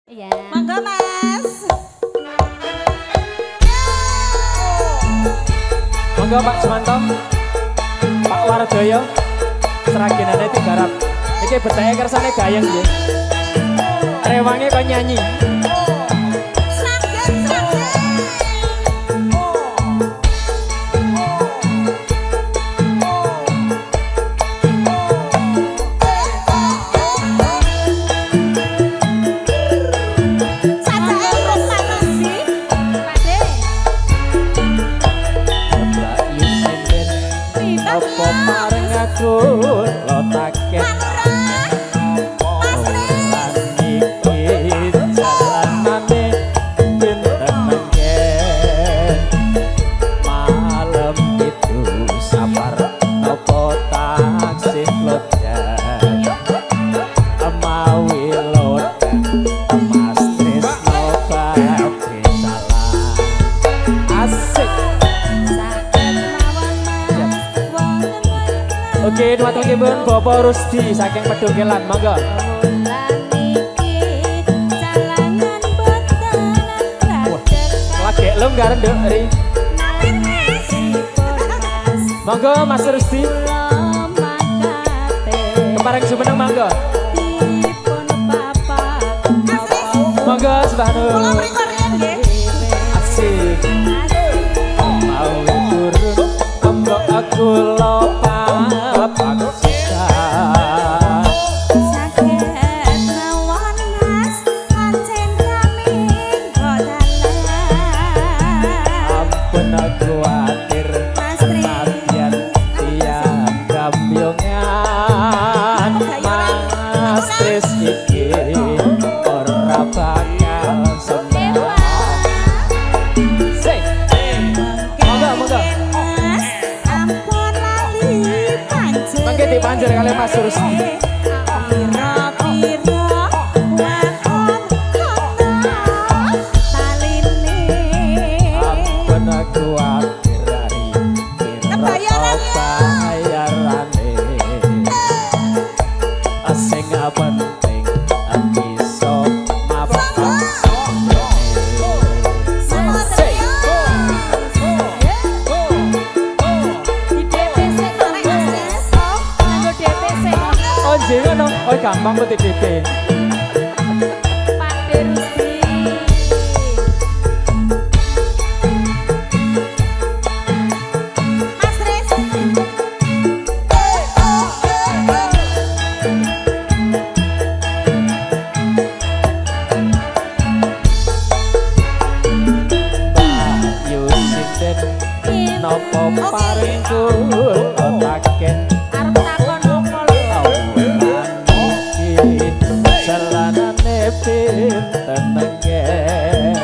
Iya. Monggo Mas. Monggo Pak Sumanto, Pak Wardoyo, seraginane digarap. Iki beteke kersane gayeng nggih. Rewange kok nyanyi. Apa mareng aku lo taket lan iki jalanane pinten mengken malam itu sabar apa taksih lodan amawi lodan mas tresno bae salah asik. Oke, nuwun Bapak Rusdi saking Pedukelan, monggo. Lagi lo nggak renduk, Ri. Monggo Mas Rusdi. Kepareng Sumeneng, monggo. Monggo Subhanallah. Asik. Mau turun, ambok aku lopa. Panjer kali Mas Rusdi. Oh gampang kok DP. Pak Rusdi. Mas Res. Bayu sinden nopo paringku otaken. Pinten mengken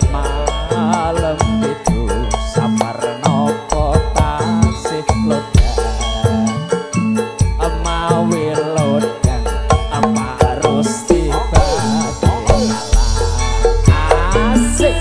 malam itu sabar nopo tasih lodan amawi lodan harus dibagi asik.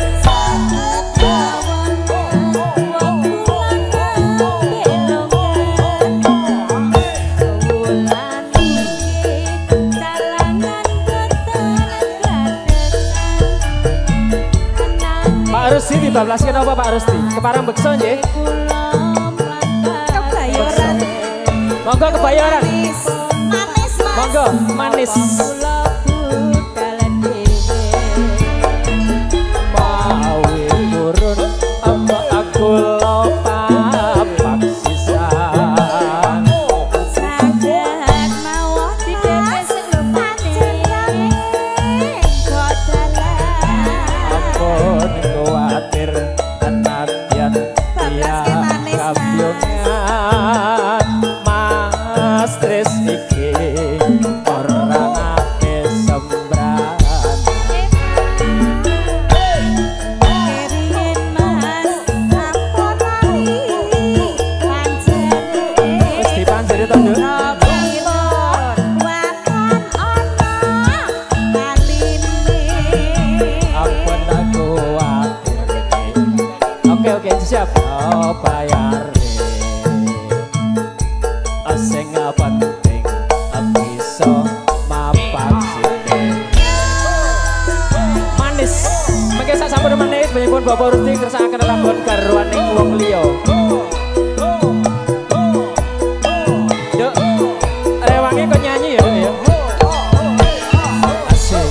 Pak Rusdi dibablaskan apa Pak Rusdi? Keparang bekso nggih. Kebayoran. Monggo kebayoran. Manis Mas. Monggo manis. Mawi turun ambak aku lopa paksisan. Saged mawon di dhewe sing lupane. Ampun kuwatir tenadyan tiang kabyongan Mas Tris iki ora nate sembran. Kerien Mas ampun lali panjenengan. Wis dipanjeri to, Nduk? Oke siap. Oh bayar. Sing penting bisa mapak sithik. sebenipun Bapak Rusti kersakaken lagon garwaning wong liya. Duk, rewange kok nyanyi ya, Duk ya. Asik.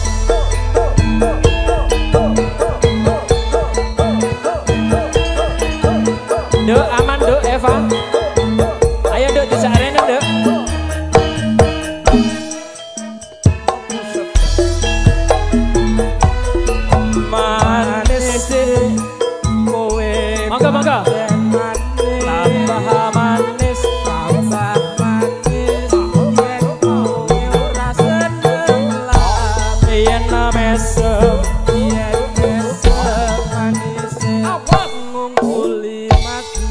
Duk, aman Duk, Eva. Ayo Duk, disarene Duk. Mangga, mangga. Tambah manis, tambah manis. Yen seneng, yen mesem, yen mesem manis. Ngumpuli madu,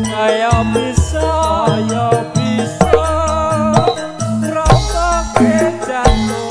kaya bisa, kaya bisa. Rasa kejatuh.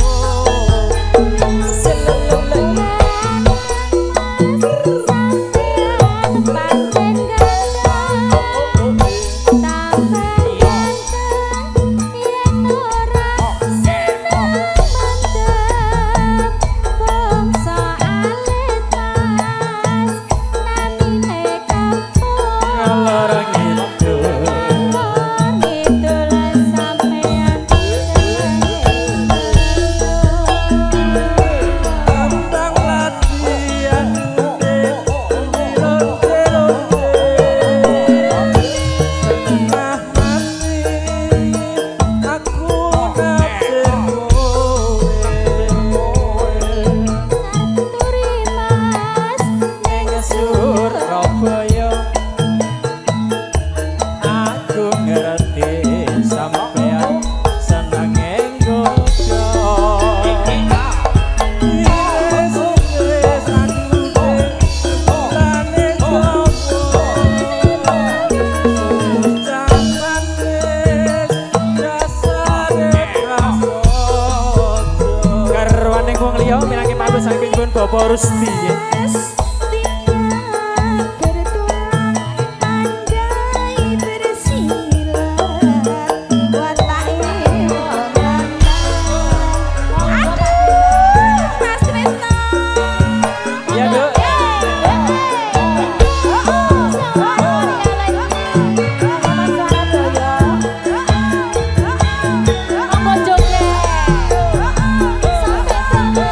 Bapak Rusti ya.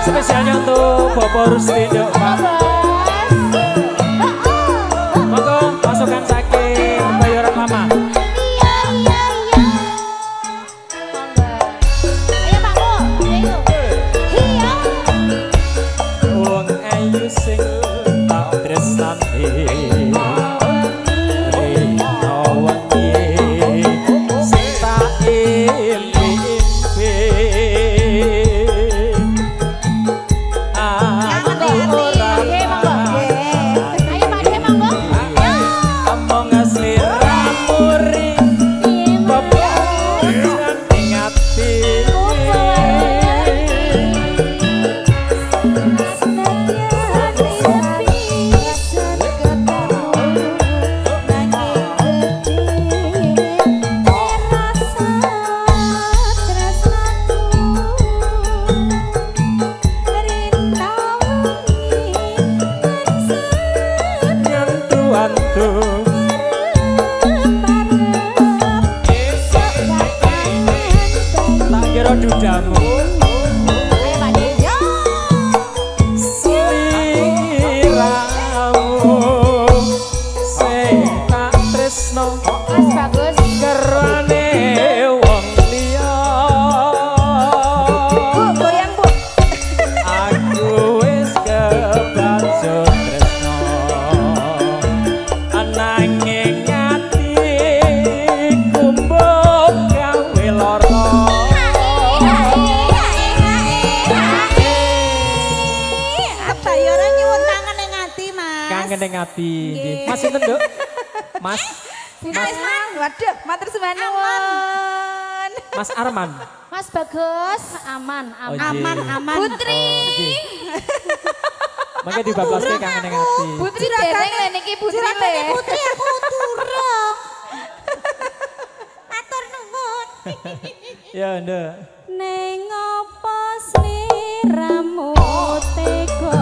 Spesialnya untuk Bapak Rusti Duk. Monggo masukan saking bayaran lama. Wong ayu sing tak tresnani. Tak kira dudamu. Sliramu sing tak tresno. Mas bagus. Gerane wong liya. Bu, goyang Bu. Aku wis kebacut tresno. Ananging ati kumbung gawe lara. Bayaran nyuwun kangen ning ati, Mas. Kangen ning ati. Mas sinten, Duk? Mas. Mas, waduh, matur sembah nuwun. Mas Arman. Mas Bagus, aman, Oh, aman, iya. aman. Putri. Mangke dibabaske kangen ning ati. Putri dereng lho niki Putri le. Putri aku turung. Matur nuwun. Ya, Nduk. Ning apa sliramu tega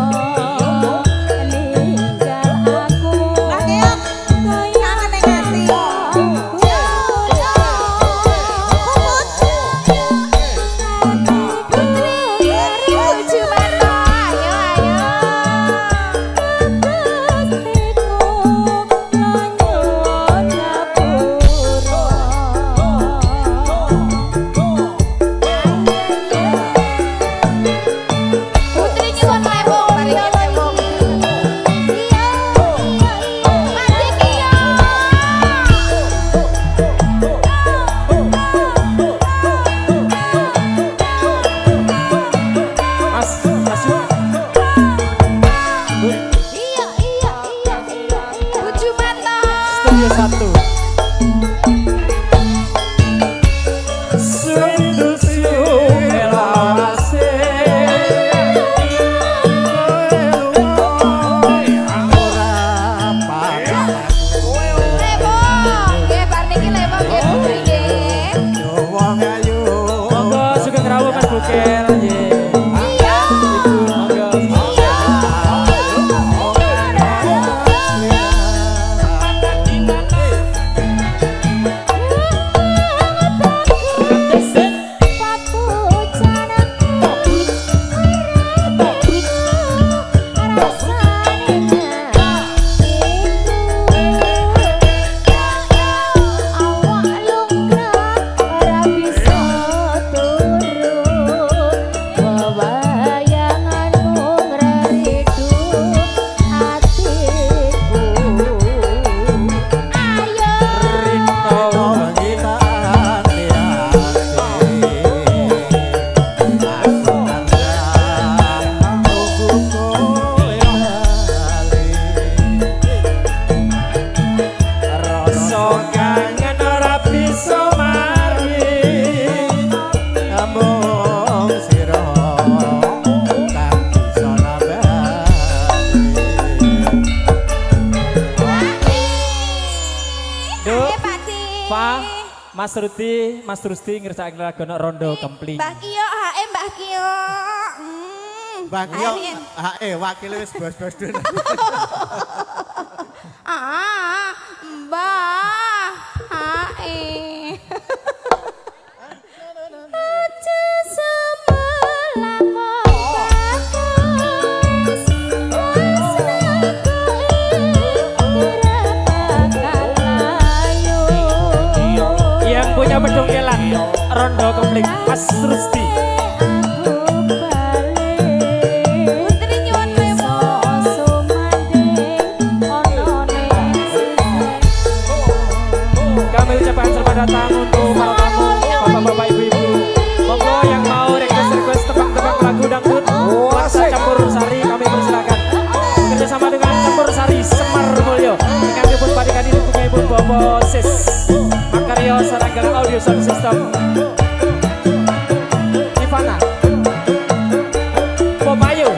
Buker ye. Iya. Mas Rusti ngersakaken lagu Rondo Kempling. Mbah Kio, hae Mbah Kio. Mbah Kio, hae wakil wis bos-bos dulu. Mbah, hae. Aja semelang punya pedongkelan Rondo Kempling Mas Rusti. Kami ucapkan selamat datang untuk para tamu, bapak-bapak, ibu-ibu. Monggo yang mau request tebak-tebak lagu dangdut Laksa Campur Sari kami persilakan. Kerjasama dengan Campur Sari Semar Mulyo dengan Ibu Padikan ini punya Ibu Bobo Sis. Makaryo Saranggalan Audio Sound System Ivana Popayo.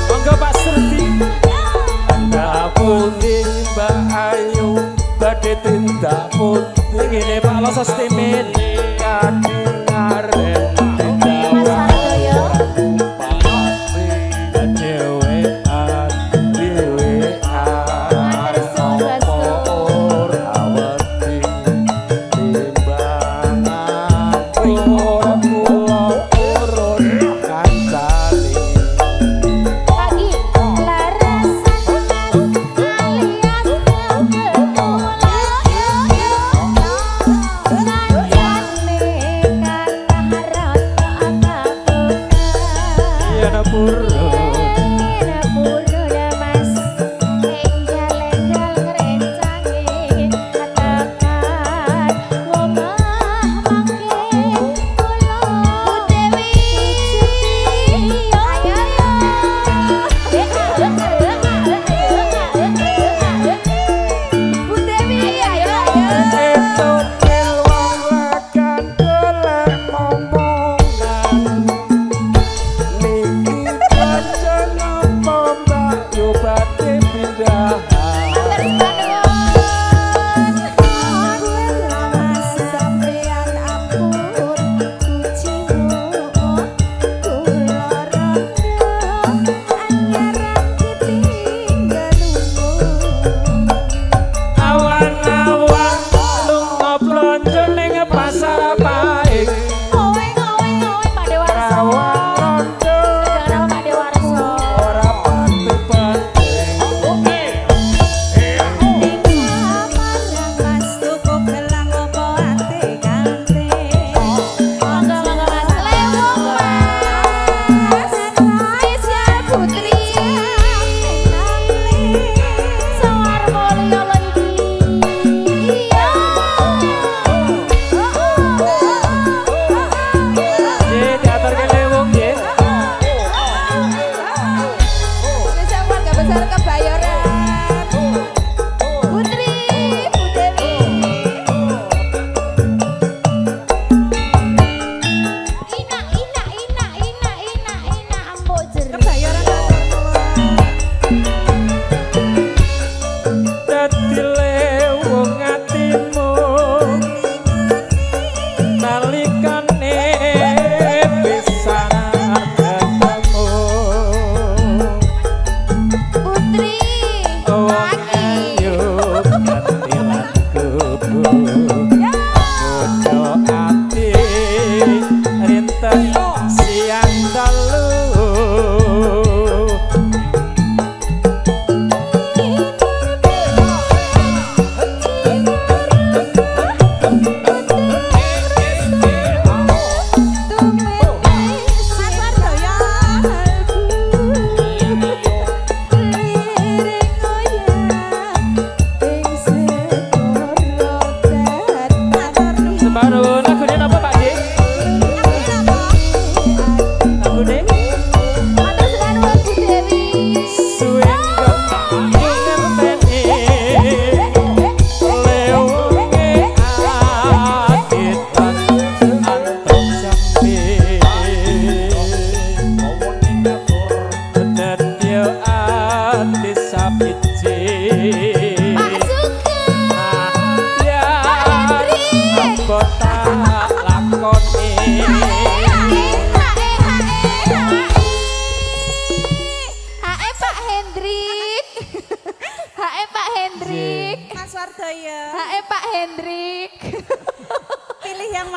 Monggo Pak Surti. Pundi Mbak Ayu badhe tindak pundi ngene Pak Losos Timin kadingaren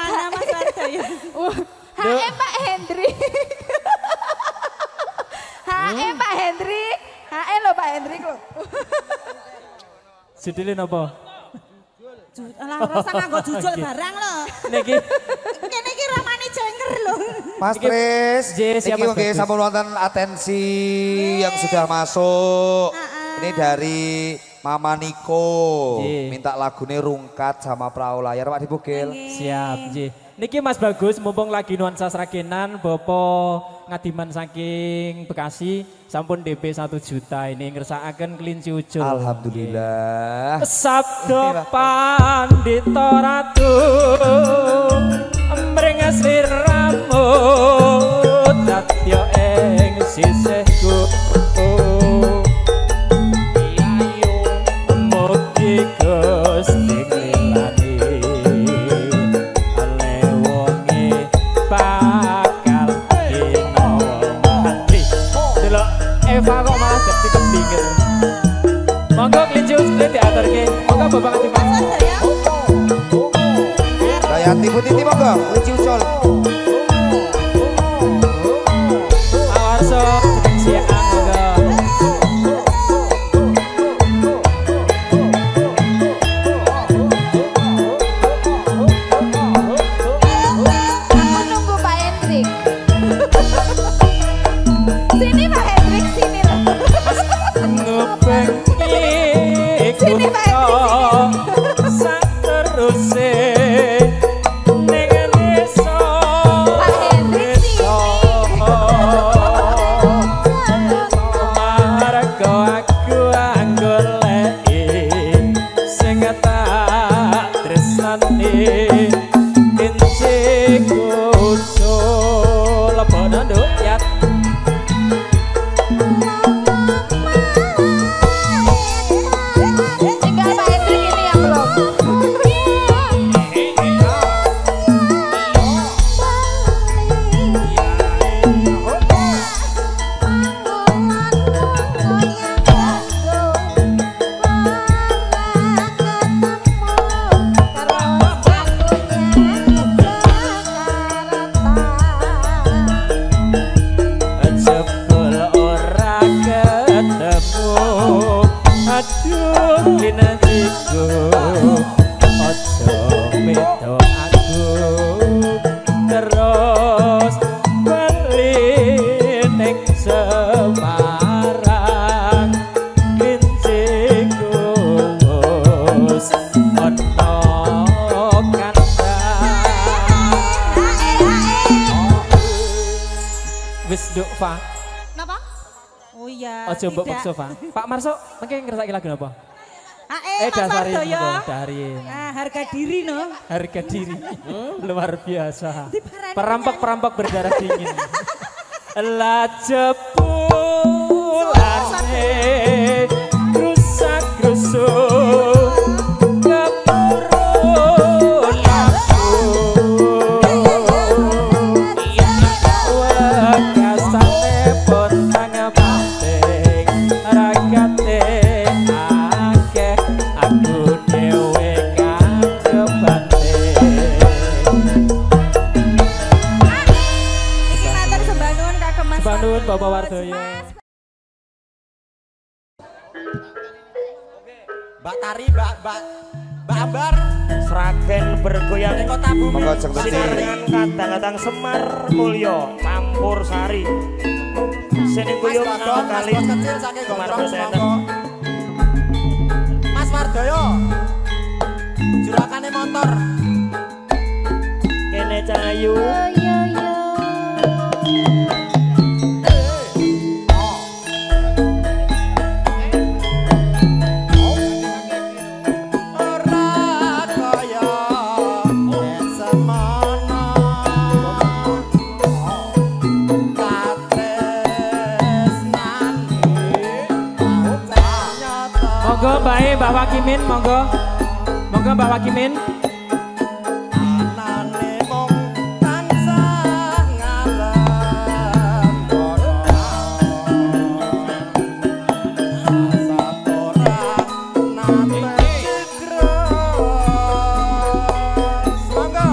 mana Mas Wardoyo? HM Pak Hendrik. HM Pak Hendrik. HM lo Pak Hendrik lo. Judulnya apa? Lah rasa nganggo jujul barang lho. Niki. Kene iki ramane jenger lho. Mas Tris, siap, ini Mas oke Bagus. sampun wonten atensi yang sudah masuk. Ini dari Mama Niko, minta lagunya Rungkat sama Perahu Layar, Pak Dibugil. Siap, J. Niki Mas Bagus, mumpung lagi nuansa seragenan, Bopo ngadiman saking Bekasi, sampun DP 1 juta ini ngersakaken kelinci ucul. Alhamdulillah. Sabdo pandito ratu, mringes liramu, datyo ing sisihku. Mugi Gusti nglilani alewonge bakal kinawati. Delok Eva kok malah jadi kepingin. Monggo kelinci ucul diaturke. Monggo Bapak Kadiman. Dayanti Putiti monggo, Kelinci Ucul. Awarso siang monggo. Aku nunggu Pak Hendrik. Sini Pak Hendrik, sini loh. Sini Pak Hendrik, Sak teruse ning desa. Pak Hendrik sini. Margo aku anggoleki sing tak tresnani kinciku ucul lebono nduk yat. Tinggal Pak Hendrik ini yang belum. Jebul ora ketemu, aduh kinantiku, ojo medo aku, terus bali ning Semarang, kinciku wis ono kandang. Wis nduk Fa. Napa? Oh iya. Ojo mbok tidak. paksa, Pak. Pak Marso, mengke ngersaki lagu napa? Mas Dasarin Wardoyo. monggo, dasarin. Ah, harga diri no. Harga diri luar biasa. Diparani Perampok-perampok berdarah dingin. Lah jebulane rusak-rusuk keburu lampu. Wakasane pontang penting ragate akeh aku dhewe kakebanting. Iki matur sembah nuwun kagem Mas. Sembah nuwun Bapak Wardoyo. Mbak Tari, Mbak Ambar. Sragen bergoyang Ning kota bumi. Monggo Jeng Beti. sinar dengan kadang-kadang Semar Mulyo campur sari sini Mas guyub Bagong, Mas kali Bos kecil saking Semar Gondrong, Besenen. monggo. Mas Wardoyo. Jurakane motor. kene cahayu Ora kaya yen semono. Monggo Mbak Mbak Wakimin, monggo. Monggo Mbak Wakimin. Anane mung tansah ngalem kono. Asap ora nate jegros. Monggo.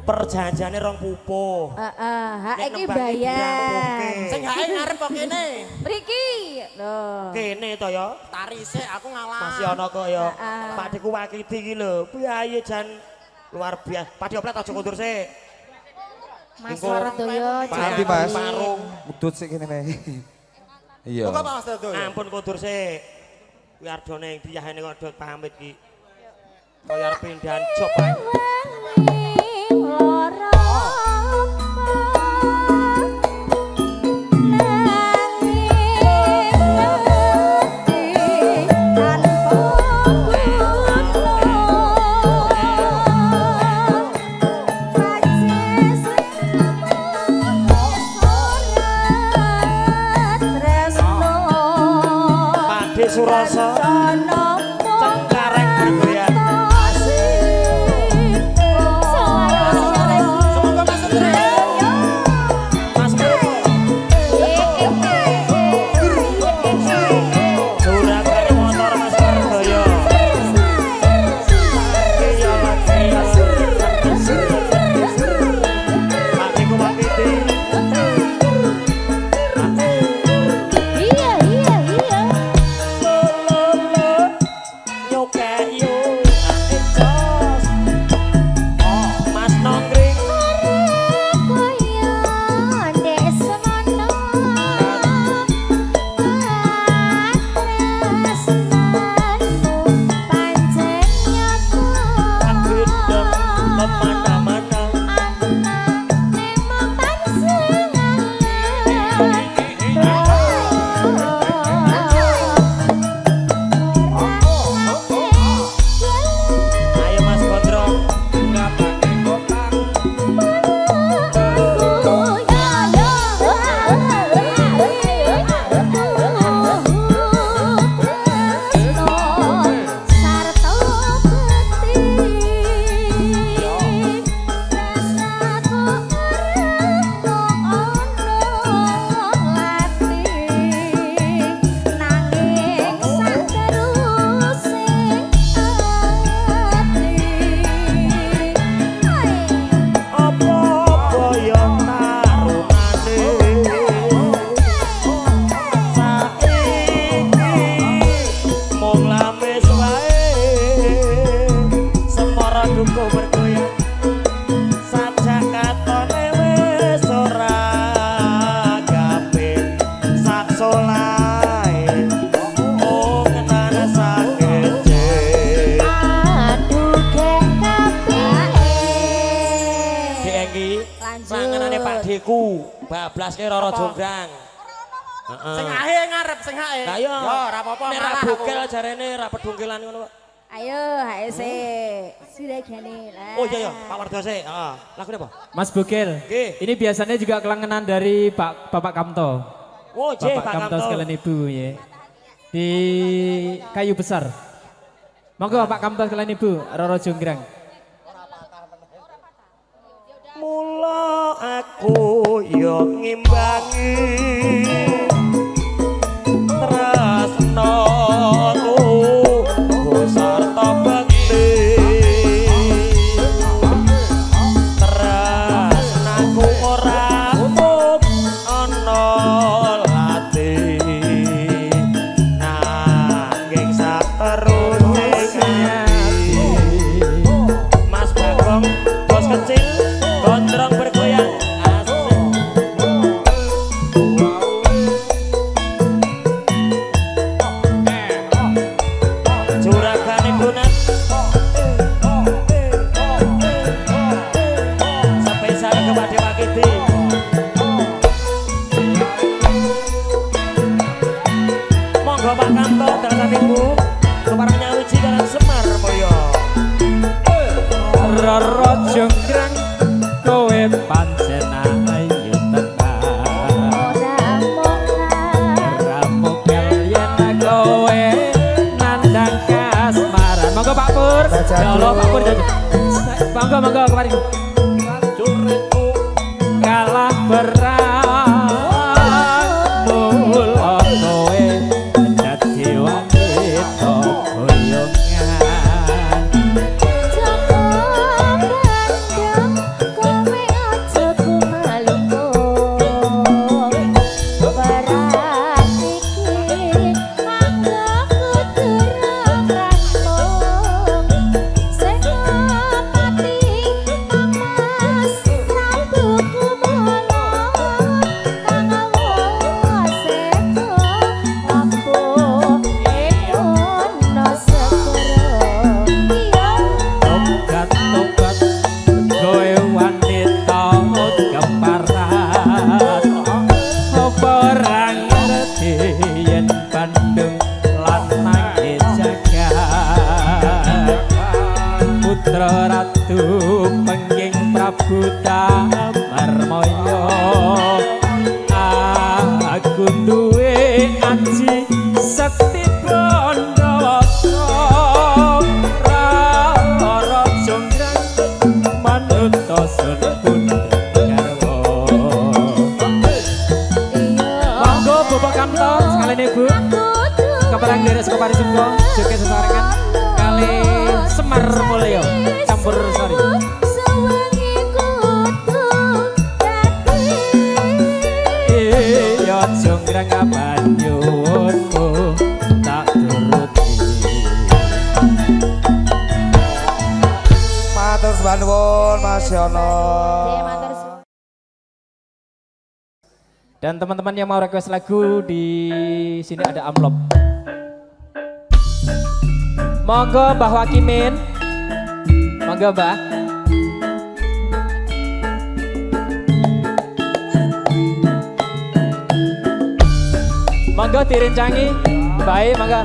Perjanjiane rong pupuh. Iki bayar. Sing hae ngarep kok kene. Mriki. Lho. Kene to ya. Tari sik aku ngalah. Masih ana kok ya. Pakdeku Wakiti iki lho. Piye jan luar biasa. Pakde oplet aja kondur sik. Mas Wardoyo. Nanti Mas. Mudut sik kene wae. Iya. Kok Mas Wardoyo? Ampun kondur sik. Kuwi ardone diyahene kok do pamit ki. Kaya arep pindahan job ae. Pakde Surasa Cengkareng bergoyang. Bablas ke Roro Jonggrang. Sing ae ngarep sing ae. Lah yo. Yo ora apa-apa nek ra bukel jarene ra pedungkelan ngono kok. Ayo, hae sik. Siregane lah. Oh iya ya, Pak Wardo sik. Heeh. Lagune apa? Mas Bukel. Nggih. Ini biasanya juga kelangenan dari Bapak Kamto. Oh, nggih Bapak Pak Kamto Kamto. sekalian Ibu ya. Di Kayu Besar. Monggo Pak Kamto sekalian Ibu, Roro Jonggrang. Mula aku yo ngimbangi tresnaku sarta bekti tresnaku ora mung ana lati nanging saterusé Mas Bagong bos kecil gondrong bergoyang asik. pancen ayu tenan ramukan yen kowe nandang kasmaran. Monggo Pak Pur. Ya Allah Pak Pur. Monggo kemari. Kalah perang mula kowe dadi wanita boyongan. Joko bandeng kowe aja kumalungku. Barat iki mangga kuturung rampung. Sing pati amas rambutku molong. Kang awaseko lampu ekono segoro. Tokat kowe wanita keparat. Apa ora ngerti yen Bandung lanang jagat. Putra ratu pengging Prabu Damarmaya. Aku duwe aji sekti Brandawatra. Rara jonggrang manuta sun garwa. Monggo Bapak Kamto sekalian Ibu keparang deres kepari sungguh joget sesarengan kali Semar Mulyo campur sari. Iya jonggrang abanyunmu tak turuti. Matur nuwun Mas Yono. Dan teman-teman yang mau request lagu di sini ada amplop. Monggo Mbah Wakimin. Monggo Mbah. Monggo direncangi. Baik, monggo.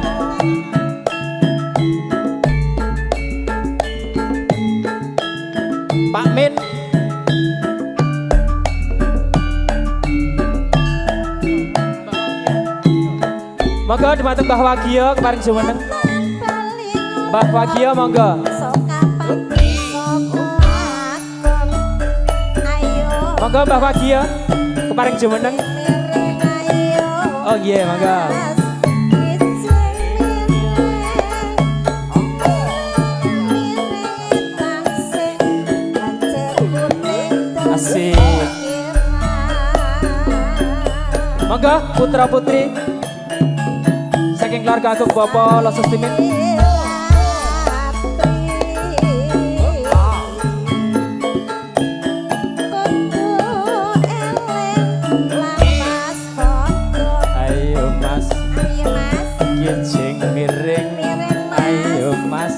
Pak Min. Monggo dimatur Mbah Wagio keparing jumeneng. Mbah Wagio monggo. Monggo Mbah Wagio keparing jumeneng. Oh iya monggo. Asik. Monggo putra putri saking keluarga Agung Bopo Losos Timin. Ayo mas, kijing miring. Ayo mas,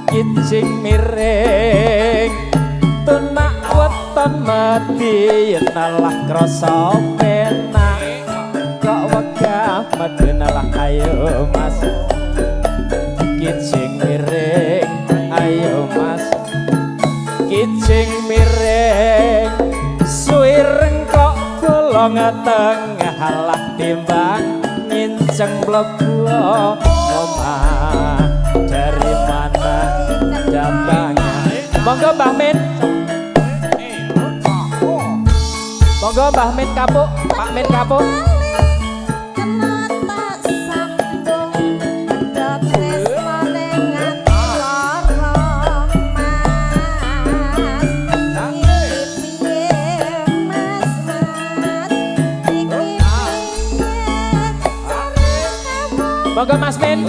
kijing miring. Tunak weton mati nalah krasa penak. Kok wegah medenalah ayo mas. Kijing miring. Ayo mas, kijing miring. Suwireng kok bolong tengah halah timbang nginceng mlebu omah. Dari mana datangnya? Monggo Mbah Min. Monggo Mbah Min kapuk, Pak Min kapuk. Monggo Mas Min.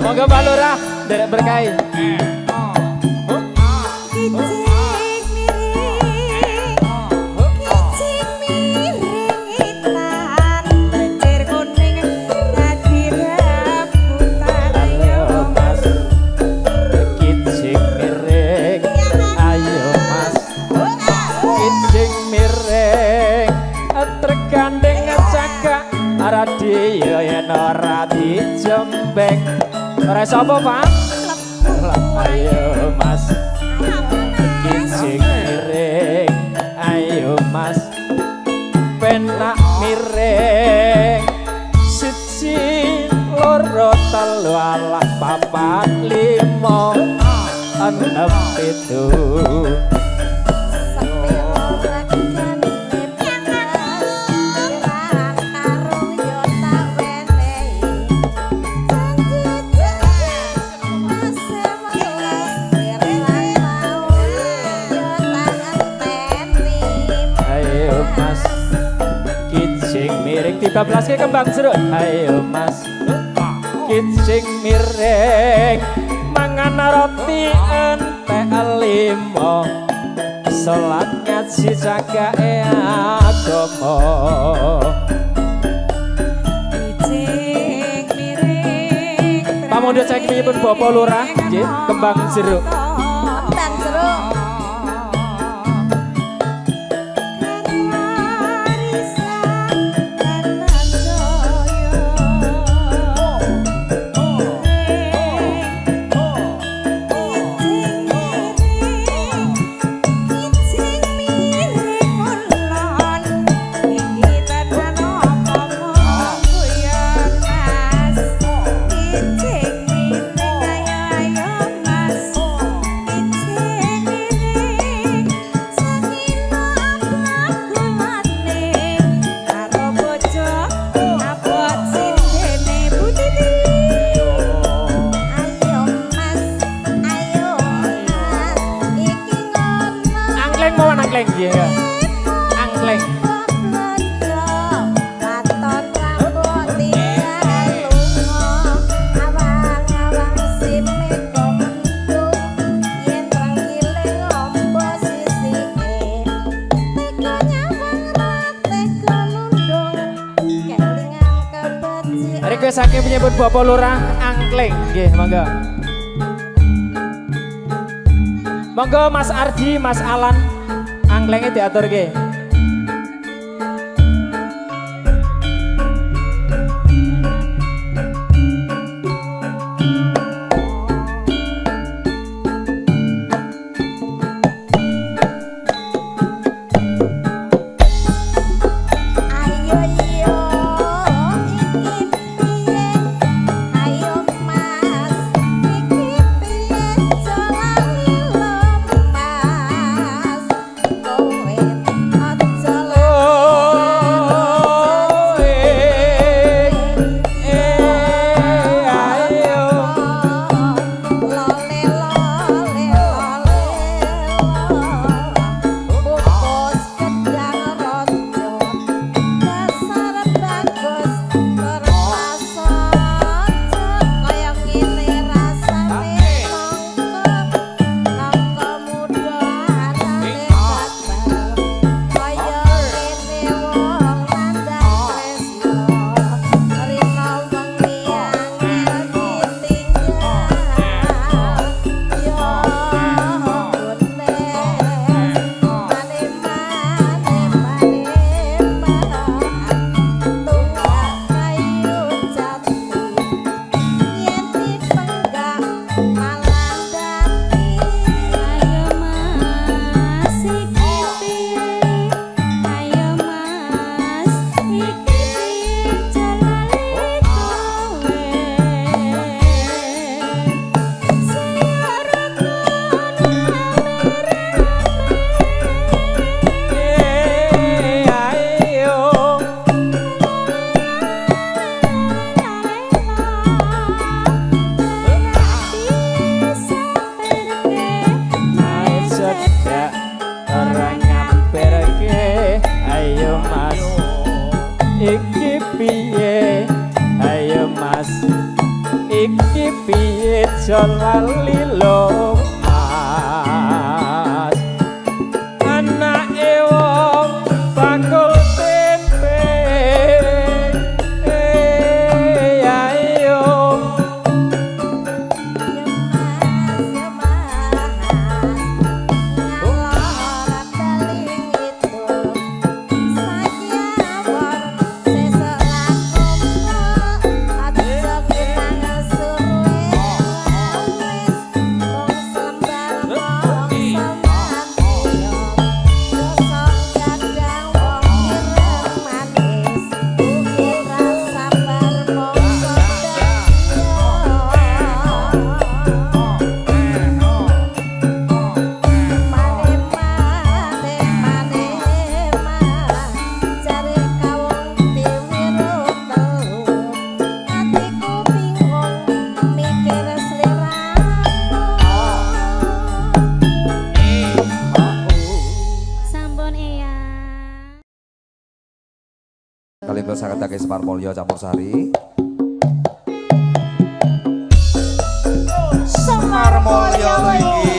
Monggo Mbak Lurah derek berkahi. Tergandeng cakak radio yen ora dijo lembeng. Ora sapa, Pak? Ayo Mas. Kijing miring. Ayo Mas. Penak miring. Siji loro telu alah papat limo enem pitu. Bablas ke kembang jeruk. Ayo Mas. Kijing miring mangan roti entek limo. Salat ngaji jagake agama. Kijing miring. Pamondo saiki menyebut Bapak Lurah nggih kembang jeruk. Kembang jeruk. Saking menyebut Bapak Lurah angkleng nggih monggo. Monggo Mas Ardi, Mas Alan angklenge diatur nggih. lali lo mas anake wong bakul tempe ayo mirsakake Semar Mulya campur sari. Semar Mulya iki.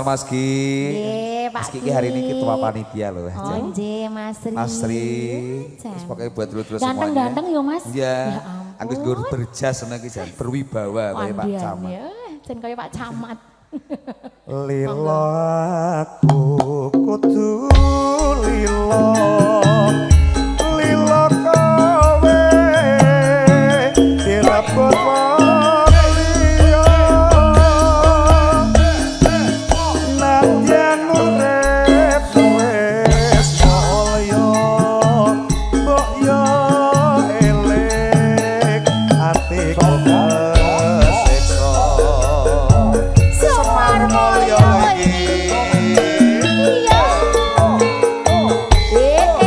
Mas Ki. Mas Ki hari ini ketua panitia loh. Oh nggih, Mas Ri. Mas Ri. Terus pakai buat dulu-dulu semuanya. Ganteng-ganteng yo Mas. Iya. Anggus gur berjas seneng ki jan berwibawa kaya Pak Camat. Jan kaya Pak Camat. Lilo aku kudu lilo. Lilo kowe dirapot Semar Mulya iki. Iya.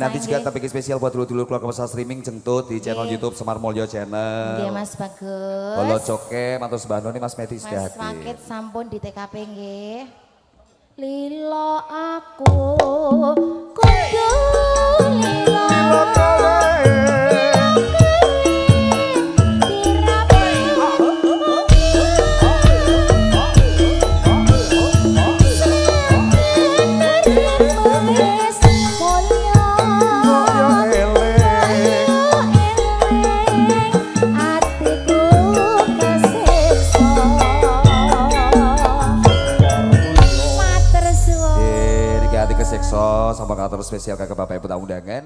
nanti juga tapi spesial buat dulu-dulu keluarga besar streaming jentut di channel YouTube Semar Mulyo Channel. Nggih Mas Bagus. Kalau coke matur sebano nih Mas Medi sudah Mas hadir. Makit sampun di TKP nggih. Lilo aku kudu lilo sama kantor spesial kakak bapak ibu tamu undangan.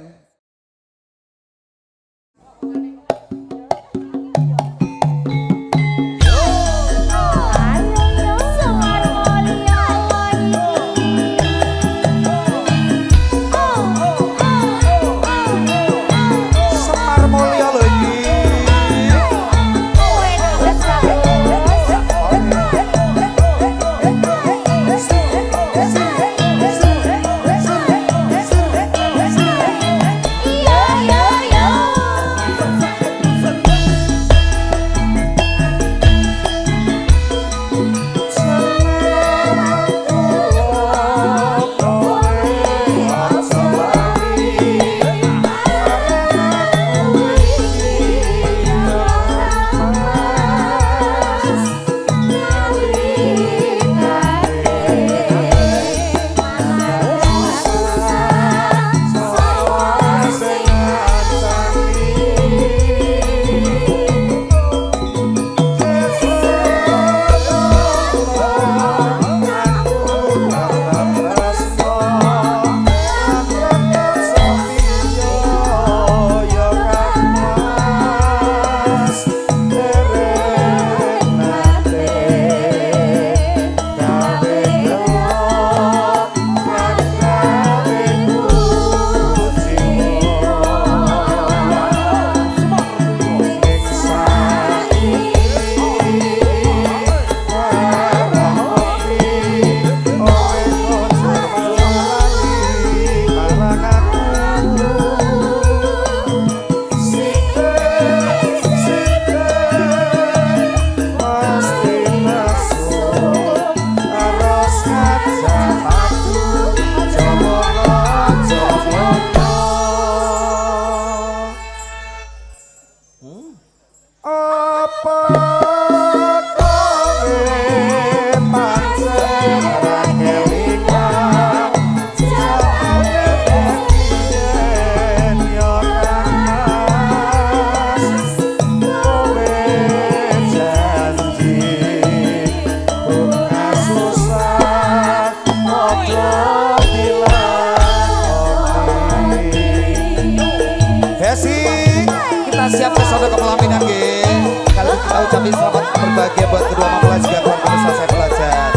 Siap pesona kepelaminan nggih. Kalau kita ucapin selamat berbahagia buat kedua mempelai juga keluarga besar saya belajar.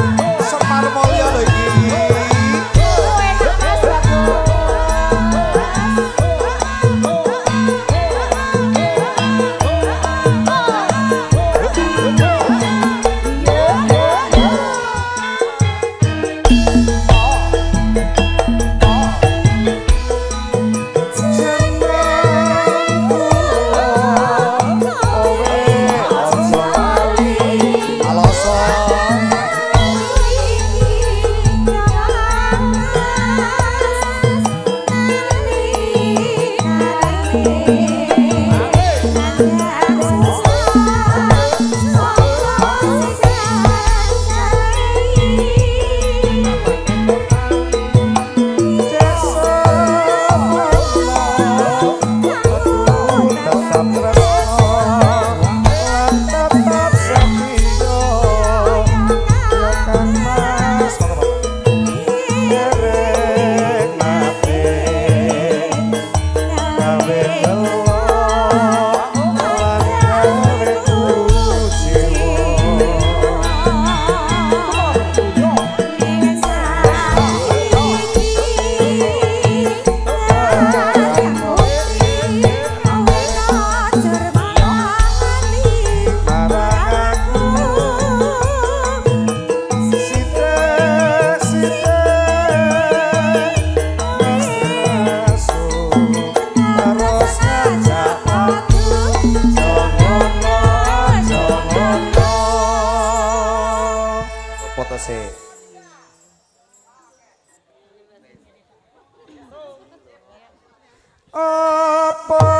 Semar Mulyo lho iki. apa